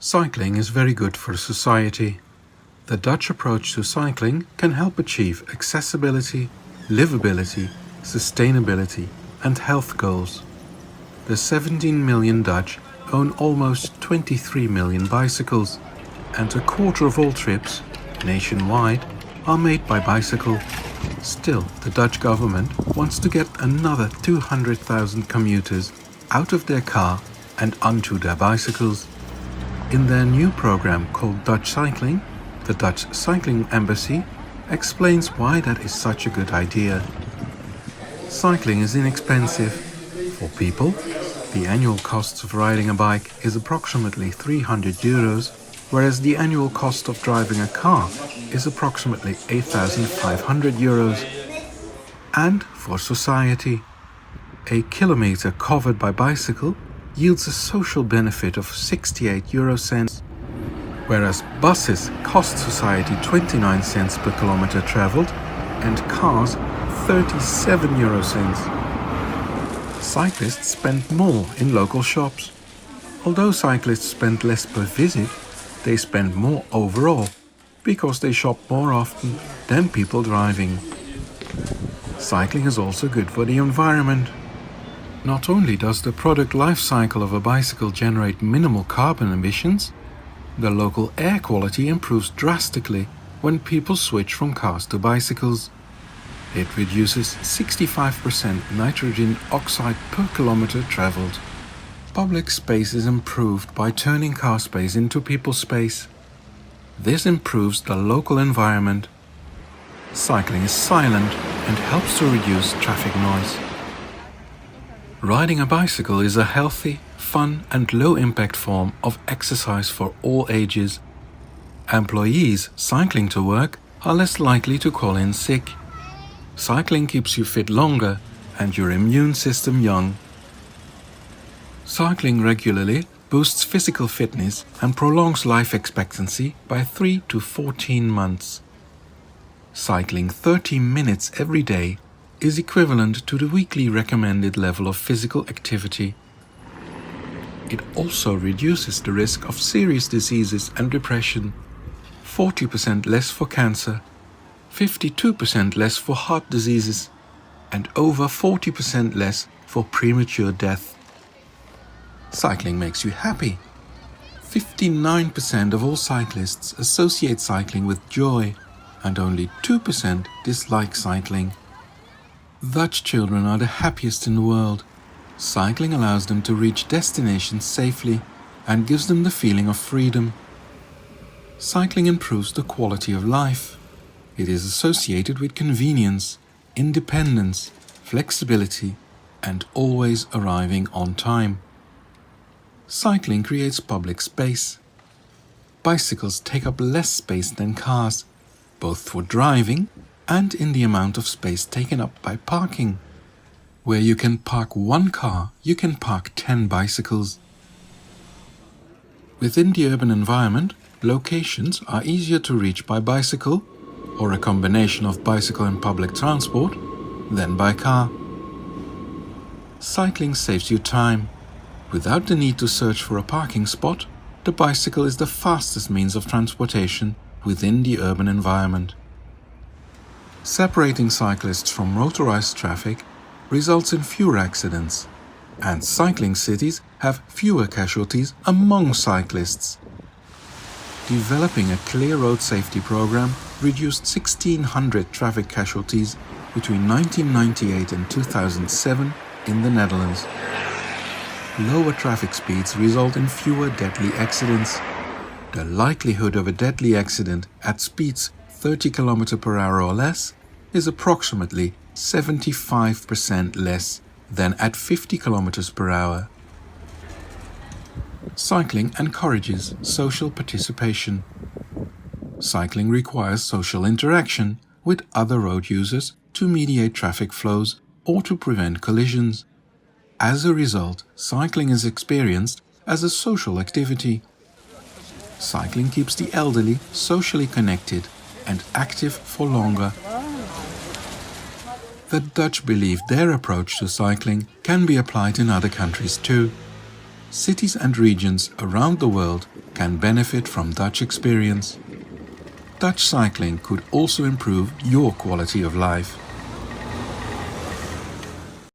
Cycling is very good for society. The Dutch approach to cycling can help achieve accessibility, livability, sustainability and health goals. The 17 million Dutch own almost 23 million bicycles, and a quarter of all trips, nationwide, are made by bicycle. Still, the Dutch government wants to get another 200,000 commuters out of their car and onto their bicycles. In their new program called Dutch Cycling, the Dutch Cycling Embassy explains why that is such a good idea. Cycling is inexpensive. For people, the annual cost of riding a bike is approximately €300, whereas the annual cost of driving a car is approximately €8,500. And for society, a kilometer covered by bicycle yields a social benefit of 68 euro cents, whereas buses cost society 29 cents per kilometer traveled and cars 37 euro cents. Cyclists spend more in local shops. Although cyclists spend less per visit, they spend more overall because they shop more often than people driving. Cycling is also good for the environment. Not only does the product life cycle of a bicycle generate minimal carbon emissions, the local air quality improves drastically when people switch from cars to bicycles. It reduces 65% nitrogen oxide per kilometer traveled. Public space is improved by turning car space into people space. This improves the local environment. Cycling is silent and helps to reduce traffic noise. Riding a bicycle is a healthy, fun and low-impact form of exercise for all ages. Employees cycling to work are less likely to call in sick. Cycling keeps you fit longer and your immune system young. Cycling regularly boosts physical fitness and prolongs life expectancy by 3 to 14 months. Cycling 30 minutes every day is equivalent to the weekly recommended level of physical activity. It also reduces the risk of serious diseases and depression, 40% less for cancer, 52% less for heart diseases, and over 40% less for premature death. Cycling makes you happy. 59% of all cyclists associate cycling with joy, and only 2% dislike cycling. Dutch children are the happiest in the world. Cycling allows them to reach destinations safely and gives them the feeling of freedom. Cycling improves the quality of life. It is associated with convenience, independence, flexibility, and always arriving on time. Cycling creates public space. Bicycles take up less space than cars, both for driving and in the amount of space taken up by parking. Where you can park one car, you can park 10 bicycles. Within the urban environment, locations are easier to reach by bicycle, or a combination of bicycle and public transport, than by car. Cycling saves you time. Without the need to search for a parking spot, the bicycle is the fastest means of transportation within the urban environment. Separating cyclists from motorized traffic results in fewer accidents, and cycling cities have fewer casualties among cyclists. Developing a clear road safety program reduced 1,600 traffic casualties between 1998 and 2007 in the Netherlands. Lower traffic speeds result in fewer deadly accidents. The likelihood of a deadly accident at speeds 30 km per hour or less is approximately 75% less than at 50 km per hour. Cycling encourages social participation. Cycling requires social interaction with other road users to mediate traffic flows or to prevent collisions. As a result, cycling is experienced as a social activity. Cycling keeps the elderly socially connected and active for longer. The Dutch believe their approach to cycling can be applied in other countries too. Cities and regions around the world can benefit from Dutch experience. Dutch cycling could also improve your quality of life.